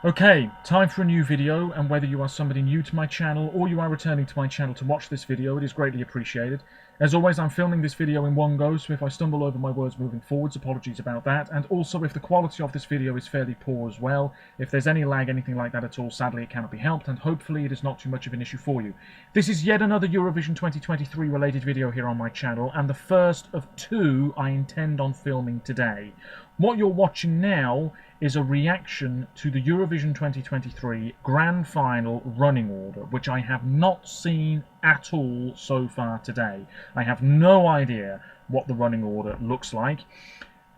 Okay, time for a new video, and whether you are somebody new to my channel or you are returning to my channel to watch this video, it is greatly appreciated. As always, I'm filming this video in one go, so if I stumble over my words moving forwards, apologies about that. And also, if the quality of this video is fairly poor as well, if there's any lag, anything like that at all, sadly it cannot be helped, and hopefully it is not too much of an issue for you. This is yet another Eurovision 2023 related video here on my channel, and the first of two I intend on filming today. What you're watching now is a reaction to the Eurovision 2023 Grand Final running order, which I have not seen at all so far today. I have no idea what the running order looks like.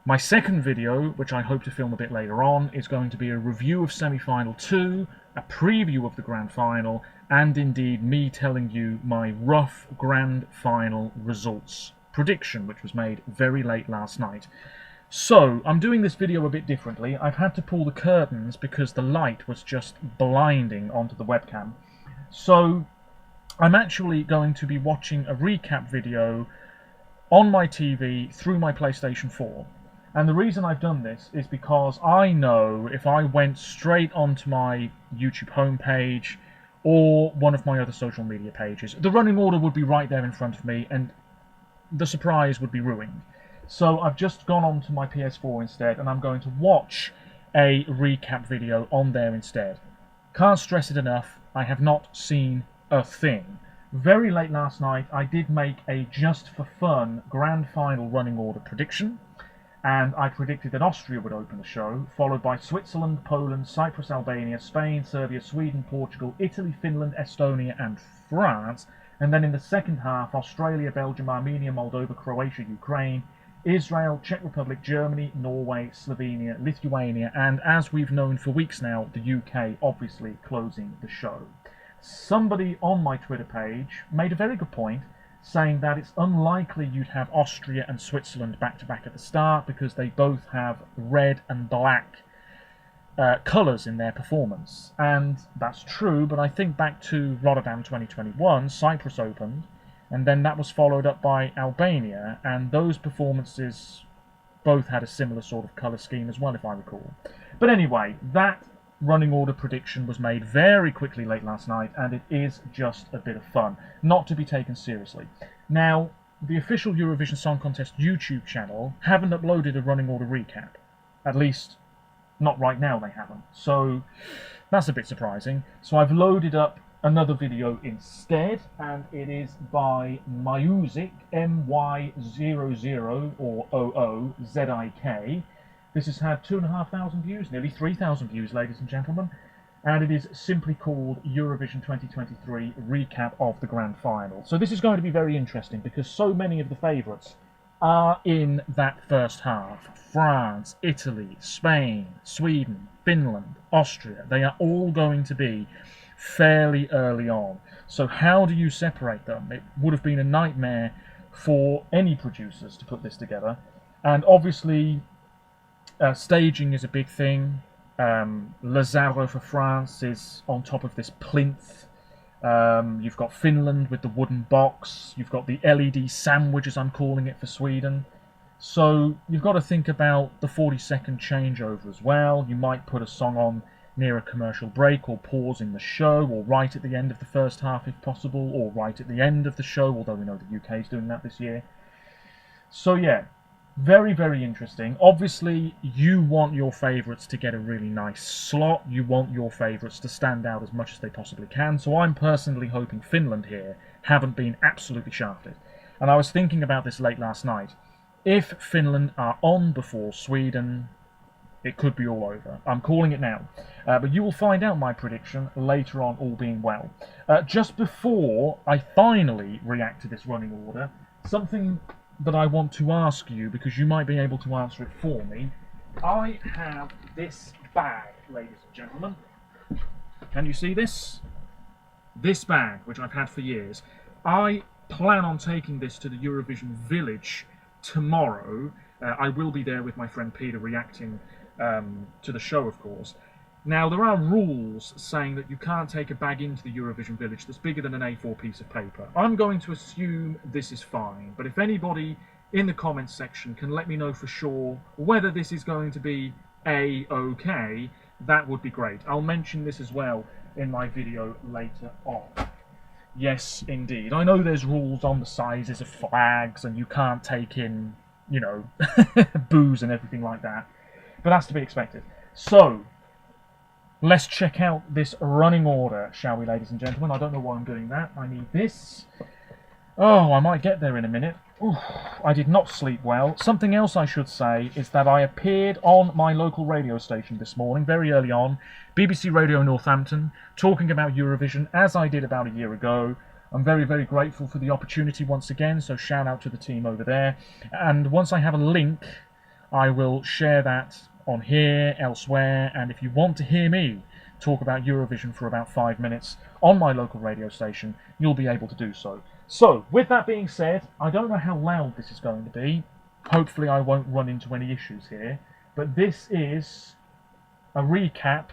My second video, which I hope to film a bit later on, is going to be a review of semi-final 2, a preview of the Grand Final, and indeed me telling you my rough Grand Final results prediction, which was made very late last night. So, I'm doing this video a bit differently. I've had to pull the curtains because the light was just blinding onto the webcam. So, I'm actually going to be watching a recap video on my TV through my PlayStation 4. And the reason I've done this is because I know if I went straight onto my YouTube homepage or one of my other social media pages, the running order would be right there in front of me and the surprise would be ruined. So I've just gone on to my PS4 instead, and I'm going to watch a recap video on there instead. Can't stress it enough, I have not seen a thing. Very late last night, I did make a just for fun Grand Final running order prediction, and I predicted that Austria would open the show, followed by Switzerland, Poland, Cyprus, Albania, Spain, Serbia, Sweden, Portugal, Italy, Finland, Estonia, and France. And then in the second half, Australia, Belgium, Armenia, Moldova, Croatia, Ukraine, Israel, Czech Republic, Germany, Norway, Slovenia, Lithuania, and as we've known for weeks now, the UK obviously closing the show. Somebody on my Twitter page made a very good point, saying that it's unlikely you'd have Austria and Switzerland back-to-back at the start because they both have red and black colours in their performance. And that's true, but I think back to Rotterdam 2021, Cyprus opened, and then that was followed up by Albania, and those performances both had a similar sort of colour scheme as well, if I recall. But anyway, that running order prediction was made very quickly late last night, and it is just a bit of fun, not to be taken seriously. Now, the official Eurovision Song Contest YouTube channel haven't uploaded a running order recap. At least, not right now they haven't. So, that's a bit surprising. So I've loaded up another video instead, and it is by Myuzik, MY00 or OOZIK. This has had 2,500 views, nearly 3,000 views, ladies and gentlemen, and it is simply called Eurovision 2023 Recap of the Grand Final. So this is going to be very interesting because so many of the favourites are in that first half. France, Italy, Spain, Sweden, Finland, Austria, they are all going to be fairly early on. So how do you separate them? It would have been a nightmare for any producers to put this together. And obviously, staging is a big thing. Lazaro for France is on top of this plinth. You've got Finland with the wooden box. You've got the LED sandwich, as I'm calling it, for Sweden. So you've got to think about the 40-second changeover as well. You might put a song on near a commercial break, or pause in the show, or right at the end of the first half if possible, or right at the end of the show, although we know the UK is doing that this year. So yeah, very, very interesting. Obviously, you want your favourites to get a really nice slot. You want your favourites to stand out as much as they possibly can. So I'm personally hoping Finland here haven't been absolutely shafted. And I was thinking about this late last night. If Finland are on before Sweden, it could be all over. I'm calling it now. But you will find out my prediction later on, all being well. Just before I finally react to this running order, something that I want to ask you, because you might be able to answer it for me. I have this bag, ladies and gentlemen. Can you see this? This bag, which I've had for years. I plan on taking this to the Eurovision Village tomorrow. I will be there with my friend Peter reacting to the show, of course. Now, there are rules saying that you can't take a bag into the Eurovision Village that's bigger than an A4 piece of paper. I'm going to assume this is fine, but if anybody in the comments section can let me know for sure whether this is going to be A-okay, That would be great. I'll mention this as well in my video later on. Yes, indeed. I know there's rules on the sizes of flags and you can't take in, you know, booze and everything like that. But that's to be expected. So, let's check out this running order, shall we, ladies and gentlemen? I don't know why I'm doing that. I need this. Oh, I might get there in a minute. Oof, I did not sleep well. Something else I should say is that I appeared on my local radio station this morning, very early on, BBC Radio Northampton, talking about Eurovision, as I did about a year ago. I'm very, very grateful for the opportunity once again, so shout out to the team over there. And once I have a link, I will share that on here, elsewhere, and if you want to hear me talk about Eurovision for about 5 minutes on my local radio station, you'll be able to do so. So, with that being said, I don't know how loud this is going to be. Hopefully I won't run into any issues here. But this is a recap,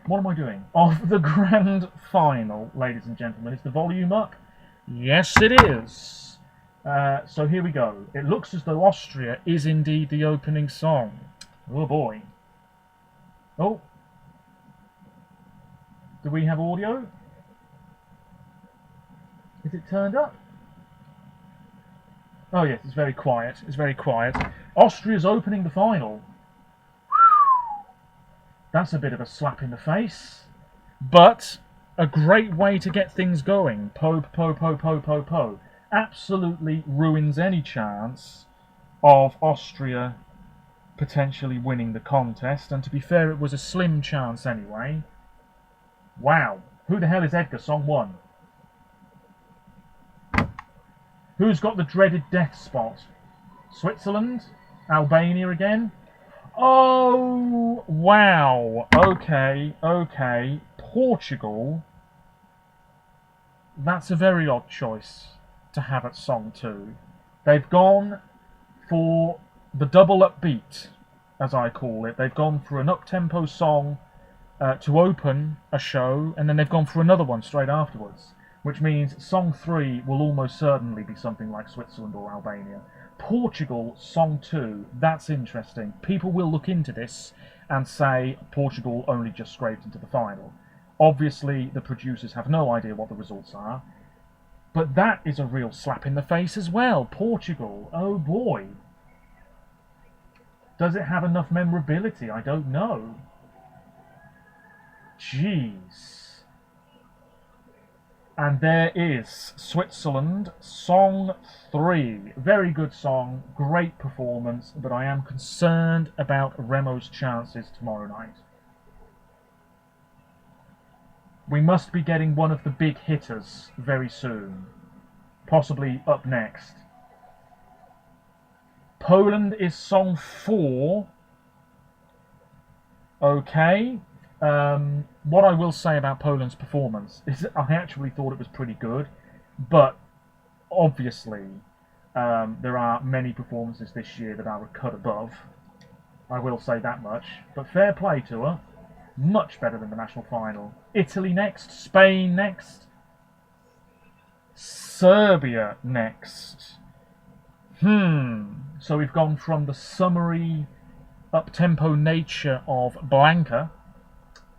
what am I doing, of the grand final, ladies and gentlemen. Is the volume up? Yes, it is. So here we go. It looks as though Austria is indeed the opening song. Oh boy. Oh. Do we have audio? Is it turned up? Oh yes, it's very quiet. It's very quiet. Austria's opening the final. That's a bit of a slap in the face. But a great way to get things going. Po, po, po, po, po, po. Absolutely ruins any chance of Austria potentially winning the contest. And to be fair, it was a slim chance anyway. Wow. Who the hell is Edgar? Song 1. Who's got the dreaded death spot? Switzerland? Albania again? Oh, wow. Okay, okay. Portugal. That's a very odd choice to have at song 2. They've gone for the double upbeat, as I call it. They've gone for an up-tempo song to open a show, and then they've gone for another one straight afterwards. Which means song 3 will almost certainly be something like Switzerland or Albania. Portugal, song 2, that's interesting. People will look into this and say Portugal only just scraped into the final. Obviously, the producers have no idea what the results are. But that is a real slap in the face as well. Portugal, oh boy. Does it have enough memorability? I don't know. Jeez. And there is Switzerland, song 3. Very good song, great performance, but I am concerned about Remo's chances tomorrow night. We must be getting one of the big hitters very soon. Possibly up next. Poland is song 4. Okay. What I will say about Poland's performance is I actually thought it was pretty good, but obviously there are many performances this year that are a cut above. I will say that much, but fair play to her. Much better than the national final. Italy next, Spain next, Serbia next. So we've gone from the summery, up-tempo nature of Blanca,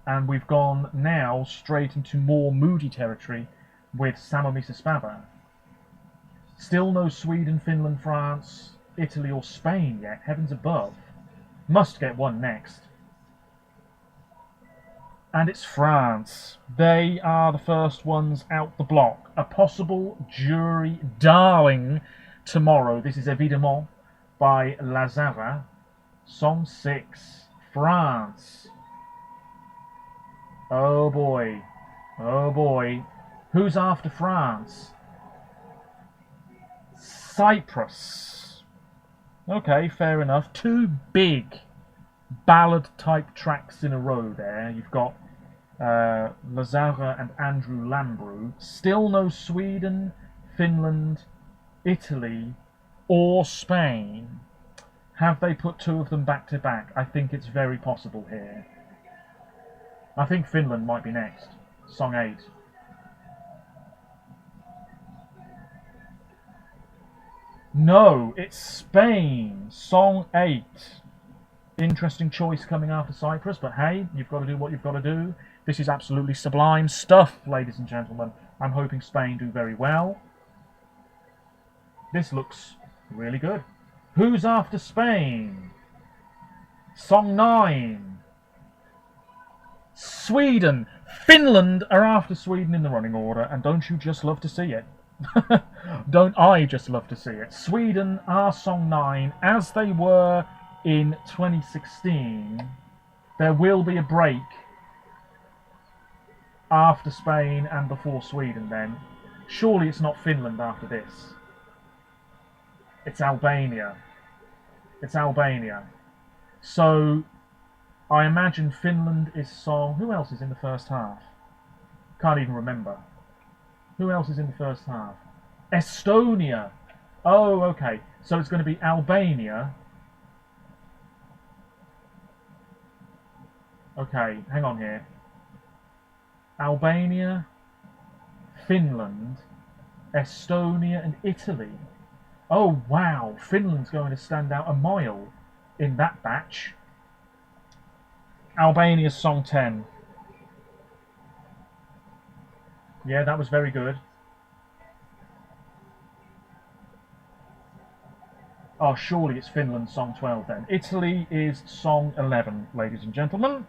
and we've gone now straight into more moody territory with Samo mi se spava. Still no Sweden, Finland, France, Italy or Spain yet, heavens above. Must get one next. And it's France. They are the first ones out the block. A possible jury darling tomorrow. This is Évidemment by Lazara. Song 6. France. Oh boy. Oh boy. Who's after France? Cyprus. Okay, fair enough. Two big ballad-type tracks in a row there. You've got Lazara and Andrew Lambrou. Still no Sweden, Finland, Italy, or Spain. Have they put two of them back to back? I think it's very possible here. I think Finland might be next. Song 8. No, it's Spain. Song 8. Interesting choice coming after Cyprus, but hey, you've got to do what you've got to do. This is absolutely sublime stuff, ladies and gentlemen. I'm hoping Spain do very well. This looks really good. Who's after Spain? Song 9. Sweden. Finland are after Sweden in the running order, and don't you just love to see it? Don't I just love to see it? Sweden are song 9, as they were in 2016. There will be a break after Spain and before Sweden then. Surely it's not Finland after this. It's Albania. It's Albania. So I imagine Finland is song... Who else is in the first half? Can't even remember. Who else is in the first half? Estonia. Oh, okay. So it's going to be Albania. Okay, hang on here. Albania, Finland, Estonia and Italy. Oh, wow. Finland's going to stand out a mile in that batch. Albania's song 10. Yeah, that was very good. Oh, surely it's Finland's song 12 then. Italy is song 11, ladies and gentlemen.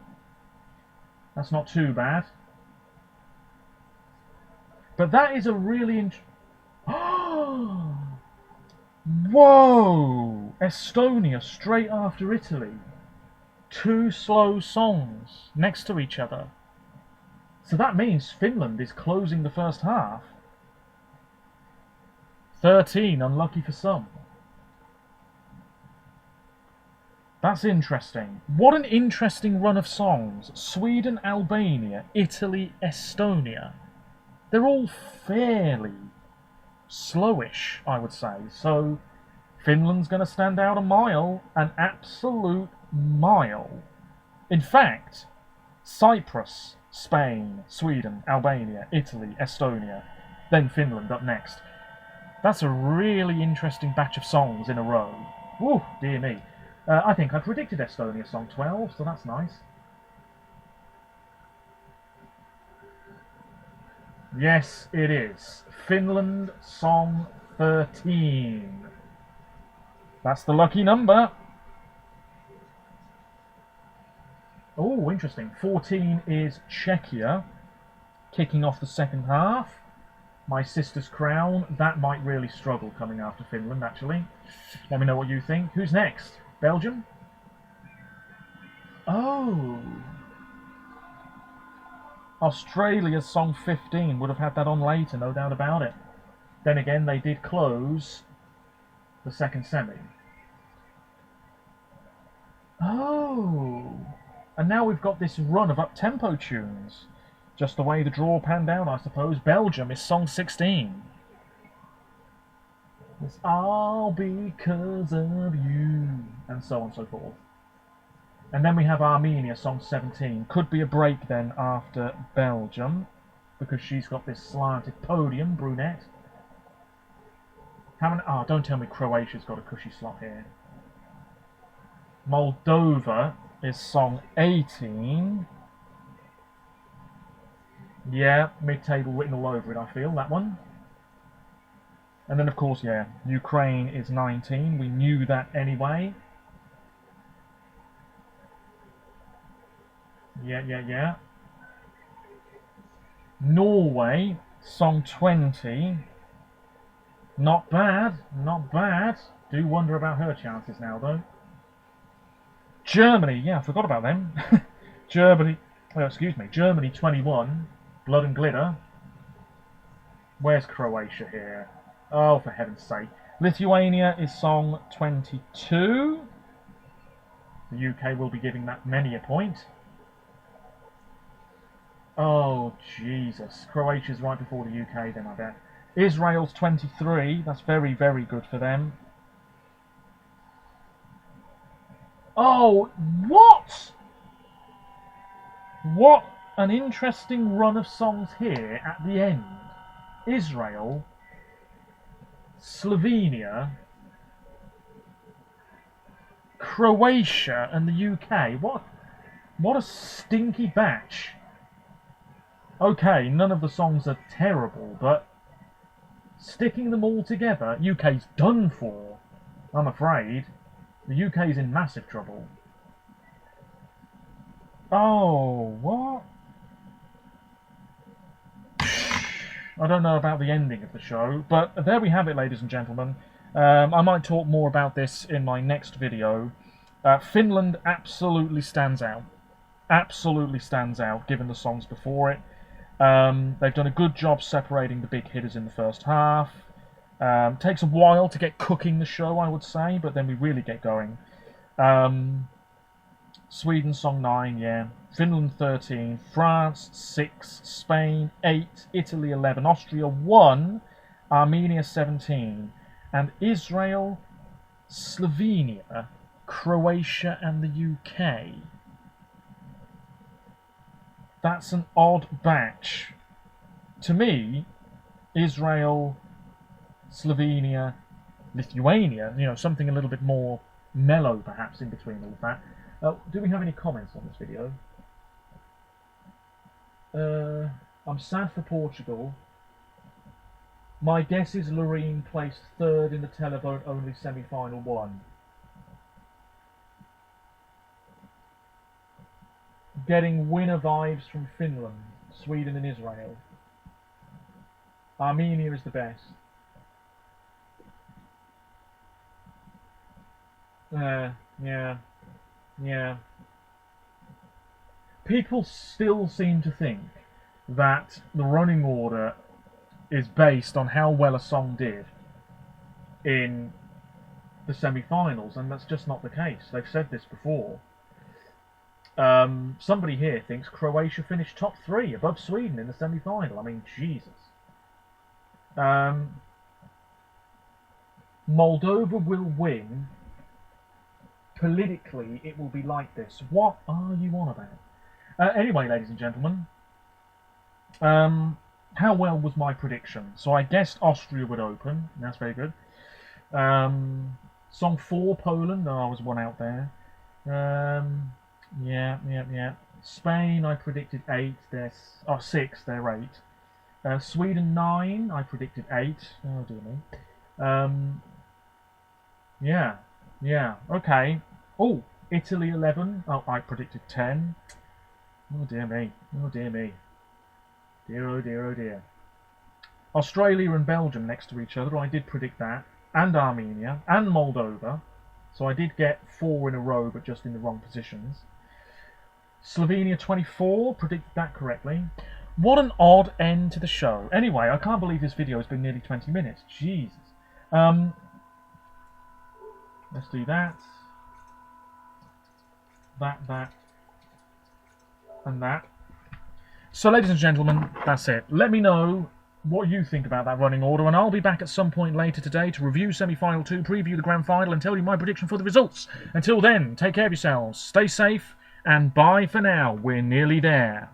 That's not too bad. But that is a really Whoa! Estonia straight after Italy. 2 slow songs next to each other. So that means Finland is closing the first half. 13, unlucky for some. That's interesting. What an interesting run of songs. Sweden, Albania, Italy, Estonia. They're all fairly slowish, I would say. So Finland's going to stand out a mile, an absolute mile. In fact, Cyprus, Spain, Sweden, Albania, Italy, Estonia, then Finland up next. That's a really interesting batch of songs in a row. Woo, dear me. I think I predicted Estonia song 12, so that's nice. Yes, it is. Finland song 13. That's the lucky number. Oh, interesting. 14 is Czechia, kicking off the second half. My Sister's Crown. That might really struggle coming after Finland, actually. Let me know what you think. Who's next? Belgium? Oh. Australia's song 15 would have had that on later, no doubt about it. Then again, they did close the second semi. Oh. And now we've got this run of up-tempo tunes. Just the way the draw panned out, I suppose. Belgium is song 16. It's all because of you, and so on and so forth. And then we have Armenia, song 17. Could be a break then after Belgium, because she's got this slanted podium, brunette. How many? Oh, don't tell me Croatia's got a cushy slot here. Moldova is song 18. Yeah, mid-table written all over it, I feel, that one. And then, of course, yeah, Ukraine is 19. We knew that anyway. Yeah. Norway, song 20. Not bad, not bad. Do wonder about her chances now, though. Germany, yeah, I forgot about them. Germany 21. Blood and Glitter. Where's Croatia here? Oh, for heaven's sake. Lithuania is song 22. The UK will be giving that many a point. Oh, Jesus. Croatia's right before the UK then, I bet. Israel's 23. That's very, very good for them. Oh, what? What an interesting run of songs here at the end. Israel, Slovenia, Croatia and the UK. What a stinky batch. Okay, none of the songs are terrible, but sticking them all together, UK's done for, I'm afraid. The UK's in massive trouble. Oh, what? I don't know about the ending of the show, but there we have it, ladies and gentlemen. I might talk more about this in my next video. Finland absolutely stands out. Absolutely stands out, given the songs before it. They've done a good job separating the big hitters in the first half. Takes a while to get cooking the show, I would say, but then we really get going. Sweden song 9, yeah. Finland 13, France 6, Spain 8, Italy 11, Austria 1, Armenia 17, and Israel, Slovenia, Croatia and the UK. That's an odd batch. To me, Israel, Slovenia, Lithuania, you know, something a little bit more mellow perhaps in between all of that. Do we have any comments on this video? I'm sad for Portugal. My guess is Loreen placed 3rd in the televote only semi-final 1. Getting winner vibes from Finland, Sweden and Israel. Armenia is the best. Yeah. People still seem to think that the running order is based on how well a song did in the semi-finals, and that's just not the case. They've said this before. Somebody here thinks Croatia finished top 3 above Sweden in the semi-final. I mean, Jesus. Moldova will win. Politically, it will be like this. What are you on about? Anyway, ladies and gentlemen, how well was my prediction? So I guessed Austria would open. That's very good. Song 4, Poland. Oh, I was one out there. Yeah. Spain, I predicted 8. They're 6. They're 8. Sweden 9. I predicted 8. Oh dear me. Yeah. Okay. Oh, Italy 11. Oh, I predicted 10. Oh dear me. Dear, oh dear. Australia and Belgium next to each other. I did predict that, and Armenia and Moldova. So I did get 4 in a row, but just in the wrong positions. Slovenia 24, predicted that correctly. What an odd end to the show. Anyway, I can't believe this video has been nearly 20 minutes. Jesus. Let's do that. That, and that. So, ladies and gentlemen, that's it. Let me know what you think about that running order, and I'll be back at some point later today to review semi-final 2, preview the grand final, and tell you my prediction for the results. Until then, take care of yourselves, stay safe, and bye for now. We're nearly there.